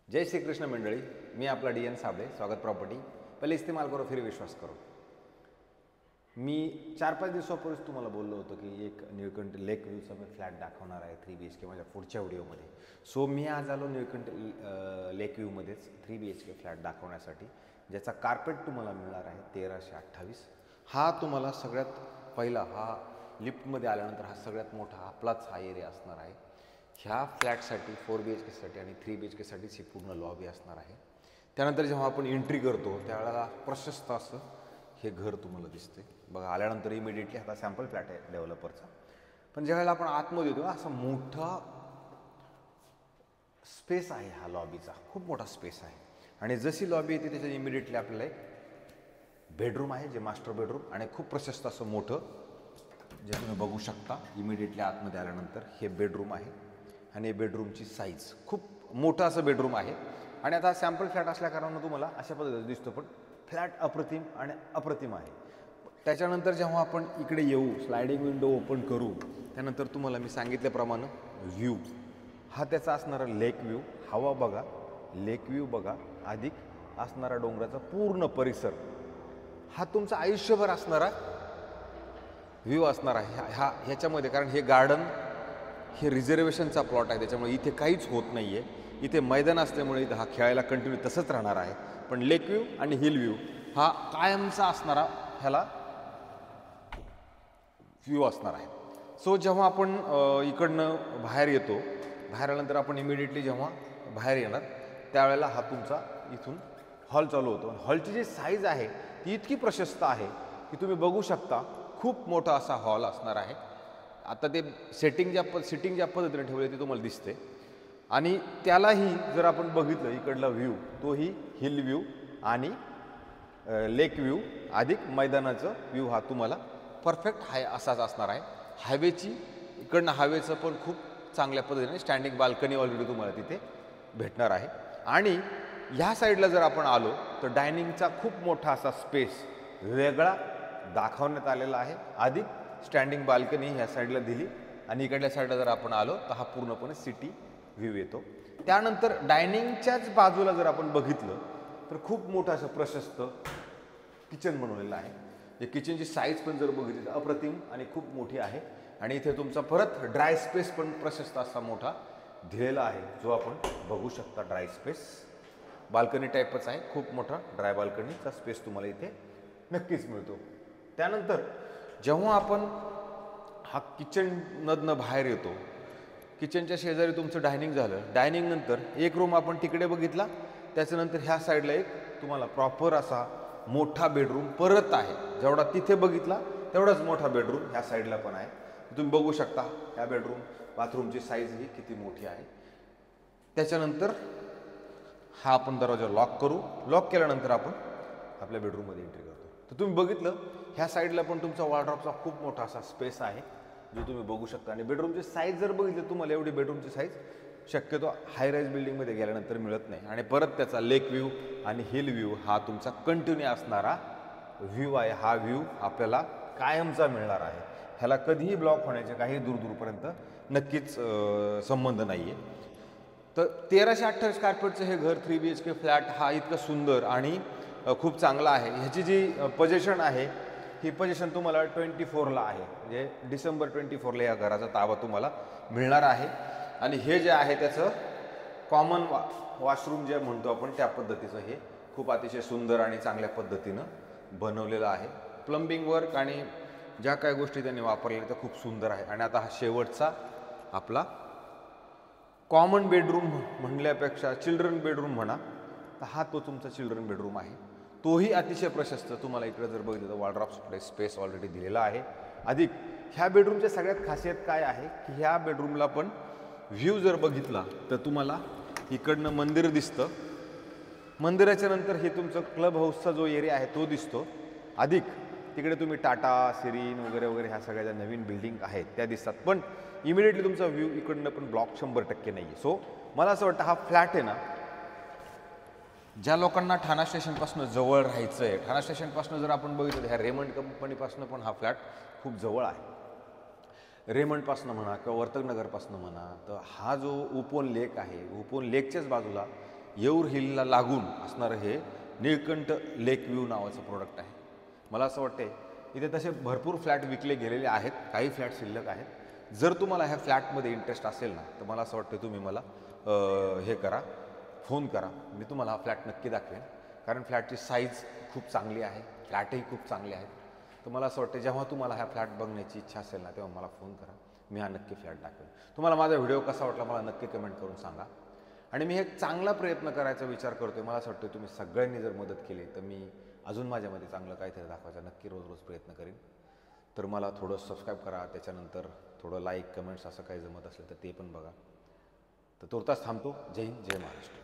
जय श्री कृष्ण मंडळी, मी आपला DN साबळे. स्वागत प्रॉपर्टी. पहिले इस्तेमाल करो फिर विश्वास करो. मी 4-5 दिवसापूर्वीच तुम्हाला बोललो होतो की एक निळकंठ लेक व्ह्यूचा मी फ्लॅट दाखवणार आहे 3 BHK माझ्या पुढच्या व्हिडिओमध्ये. सो मी आज आलो निळकंठ लेक व्ह्यूमध्येच 3 BHK फ्लॅट दाखवण्यासाठी, ज्याचा कार्पेट तुम्हाला मिळणार आहे 1328. हा तुम्हाला सगळ्यात पहिला, हा लिफ्टमध्ये आल्यानंतर हा सगळ्यात मोठा आपलाच हा एरिया असणार आहे. ह्या फ्लॅटसाठी 4 BHKसाठी आणि 3 BHKसाठीच ही पूर्ण लॉबी असणार आहे. त्यानंतर जेव्हा आपण एंट्री करतो त्यावेळेला प्रशस्त असं हे घर तुम्हाला दिसते बघा. आल्यानंतर इमिडिएटली आता सॅम्पल फ्लॅट आहे डेव्हलपरचा, पण ज्यावेळेला आपण आतमध्ये येतो असा मोठा स्पेस आहे हा लॉबीचा, खूप मोठा स्पेस आहे. आणि जशी लॉबी येते त्याच्या इमिडिएटली आपल्याला एक बेडरूम आहे जे मास्टर बेडरूम, आणि खूप प्रशस्त असं मोठं जे तुम्ही बघू शकता. इमिडिएटली आतमध्ये आल्यानंतर हे बेडरूम आहे आणि बेडरूमची साईज खूप मोठं असं बेडरूम आहे. आणि आता सॅम्पल फ्लॅट असल्या कारणानं तुम्हाला अशा पद्धतीने दिसतो, पण फ्लॅट अप्रतिम आणि अप्रतिम आहे. त्याच्यानंतर जेव्हा आपण इकडे येऊ, स्लायडिंग विंडो ओपन करू, त्यानंतर तुम्हाला मी सांगितल्याप्रमाणे व्ह्यू हा त्याचा असणारा लेक व्ह्यू, हवा बघा, लेक व्ह्यू बघा, अधिक असणारा डोंगराचा पूर्ण परिसर, हा तुमचा आयुष्यभर असणारा व्ह्यू असणार आहे ह्याच्यामध्ये. कारण हे गार्डन हे रिझर्वेशनचा प्लॉट आहे, त्याच्यामुळे इथे काहीच होत नाही आहे. इथे मैदान असल्यामुळे इथं हा खेळायला कंटिन्यू तसंच राहणार आहे. पण लेक व्ह्यू आणि हिल व्ह्यू हा कायमचा असणारा ह्याला व्ह्यू असणार आहे. सो जेव्हा आपण इकडनं बाहेर येतो, बाहेर आल्यानंतर आपण इमिडिएटली जेव्हा बाहेर येणार त्यावेळेला हा तुमचा इथून हॉल चालू होतो. हॉलची जी साईज आहे ती इतकी प्रशस्त आहे की तुम्ही बघू शकता, खूप मोठा असा हॉल असणार आहे. आता ते सिटिंग ज्या पद्धतीने ठेवले ते तुम्हाला दिसते. आणि त्यालाही जर आपण बघितलं इकडला व्ह्यू, तोही हिल व्ह्यू आणि लेक व्ह्यू अधिक मैदानाचं व्ह्यू हा तुम्हाला परफेक्ट असाच असणार आहे. हायवेची इकडनं हायवेचं पण खूप चांगल्या पद्धतीने स्टँडिंग बाल्कनी ऑलरेडी तुम्हाला तिथे भेटणार आहे. आणि ह्या साईडला जर आपण आलो तर डायनिंगचा खूप मोठा असा स्पेस वेगळा दाखवण्यात आलेला आहे. अधिक स्टँडिंग बाल्कनी ह्या साईडला दिली आणि इकडल्या साईडला जर आपण आलो तर हा पूर्णपणे सिटी व्ह्यू येतो. त्यानंतर डायनिंगच्याच बाजूला जर आपण बघितलं तर खूप मोठं असं प्रशस्त किचन बनवलेलं आहे. जे किचनची साईज पण जर बघितली तर अप्रतिम आणि खूप मोठी आहे. आणि इथे तुमचा परत ड्राय स्पेस पण प्रशस्त असा मोठा दिलेला आहे, जो आपण बघू शकता. ड्राय स्पेस बाल्कनी टाईपच आहे, खूप मोठा ड्राय बाल्कनीचा स्पेस तुम्हाला इथे नक्कीच मिळतो. त्यानंतर जेव्हा आपण हा किचनमधनं बाहेर येतो, किचनच्या शेजारी तुमचं डायनिंग झालं. डायनिंग नंतर एक रूम आपण तिकडे बघितला, त्याच्यानंतर ह्या साईडला एक तुम्हाला प्रॉपर असा मोठा बेडरूम परत आहे. जेवढा तिथे बघितला तेवढाच मोठा बेडरूम ह्या साईडला पण आहे. तुम्ही बघू शकता ह्या बेडरूम बाथरूमची साईज ही किती मोठी आहे. त्याच्यानंतर हा आपण दरवाजा लॉक करू. लॉक केल्यानंतर आपण आपल्या बेडरूममध्ये एंट्री करतो. तर तुम्ही बघितलं ह्या साईडला पण तुमचा वॉर्डरोबचा खूप मोठा असा स्पेस आहे, जो तुम्ही बघू शकता. आणि बेडरूमची साईज जर बघितली तुम्हाला एवढी बेडरूमची साईज शक्यतो हाय राईज बिल्डिंगमध्ये गेल्यानंतर मिळत नाही. आणि परत त्याचा लेक व्ह्यू आणि हिल व्ह्यू हा तुमचा कंटिन्यू असणारा व्ह्यू आहे. हा व्ह्यू आपल्याला कायमचा मिळणार आहे. ह्याला कधीही ब्लॉक होण्याचे काही दूरपर्यंत नक्कीच संबंध नाही आहे. तर 1328 कार्पेटचं हे घर 3 BHK फ्लॅट हा इतका सुंदर आणि खूप चांगला आहे. ह्याची जी पोझिशन आहे ही पोझिशन तुम्हाला 24ला आहे, म्हणजे डिसेंबर 24ला या घराचा ताबा तुम्हाला मिळणार आहे. आणि हे जे आहे त्याचं कॉमन वॉशरूम जे म्हणतो आपण त्या पद्धतीचं हे खूप अतिशय सुंदर आणि चांगल्या पद्धतीनं बनवलेलं आहे. प्लंबिंग वर्क आणि ज्या काही गोष्टी त्यांनी वापरलेल्या त्या खूप सुंदर आहे. आणि आता हा शेवटचा आपला कॉमन बेडरूम म्हणल्यापेक्षा चिल्ड्रन बेडरूम म्हणा, तर हा तो तुमचा चिल्ड्रन बेडरूम आहे. तोही अतिशय प्रशस्त. तुम्हाला इकडे जर बघितलं तर वॉर्डरोब स्पेस ऑलरेडी दिलेला आहे. अधिक ह्या बेडरूमच्या सगळ्यात खासियत काय आहे की ह्या बेडरूमला पण व्ह्यू जर बघितला तर तुम्हाला इकडनं मंदिर दिसतं. मंदिराच्या नंतर हे तुमचं क्लब हाऊसचा जो एरिया आहे तो दिसतो. अधिक तिकडे तुम्ही टाटा, सिरीन वगैरे वगैरे ह्या सगळ्या ज्या नवीन बिल्डिंग आहेत त्या दिसतात. पण इमिडिएटली तुमचा व्ह्यू इकडनं पण ब्लॉक 100% नाही आहे. सो मला असं वाटतं हा फ्लॅट आहे ना, ज्या लोकांना ठाणा स्टेशनपासून जवळ राहायचं आहे, ठाणा स्टेशनपासून जर आपण बघितलं तर ह्या रेमंड कंपनीपासून पण हा फ्लॅट खूप जवळ आहे. रेमंडपासून म्हणा किंवा वर्तकनगरपासून म्हणा, तर हा जो उपोन लेक आहे, उपोन लेकच्याच बाजूला येऊर हिलला लागून असणारं हे निळकंठ लेक व्ह्यू नावाचं प्रोडक्ट आहे. मला असं वाटते इथे तसे भरपूर फ्लॅट विकले गेलेले आहेत, काही फ्लॅट शिल्लक आहेत. जर तुम्हाला ह्या फ्लॅटमध्ये इंटरेस्ट असेल ना तर मला असं वाटतं तुम्ही मला हे करा, फोन करा, मी तुम्हाला हा फ्लॅट नक्की दाखवेन. कारण फ्लॅटची साईज खूप चांगली आहे, फ्लॅटही खूप चांगले आहेत. तर मला असं वाटतं जेव्हा तुम्हाला हा फ्लॅट बघण्याची इच्छा असेल ना तेव्हा मला फोन करा, मी हा नक्की फ्लॅट दाखवेन. तुम्हाला माझा व्हिडिओ कसा वाटला मला नक्की कमेंट करून सांगा. आणि मी एक चांगला प्रयत्न करायचा विचार करतोय. मला असं वाटतं तुम्ही सगळ्यांनी जर मदत केली तर मी अजून माझ्यामध्ये चांगलं काहीतरी दाखवायचा नक्की रोज रोज प्रयत्न करेन. तर मला थोडं सबस्क्राईब करा, त्याच्यानंतर थोडं लाईक कमेंट्स असं काही जमत असेल तर ते पण बघा. तर तुर्तास थांबतो. जय हिंद, जय महाराष्ट्र.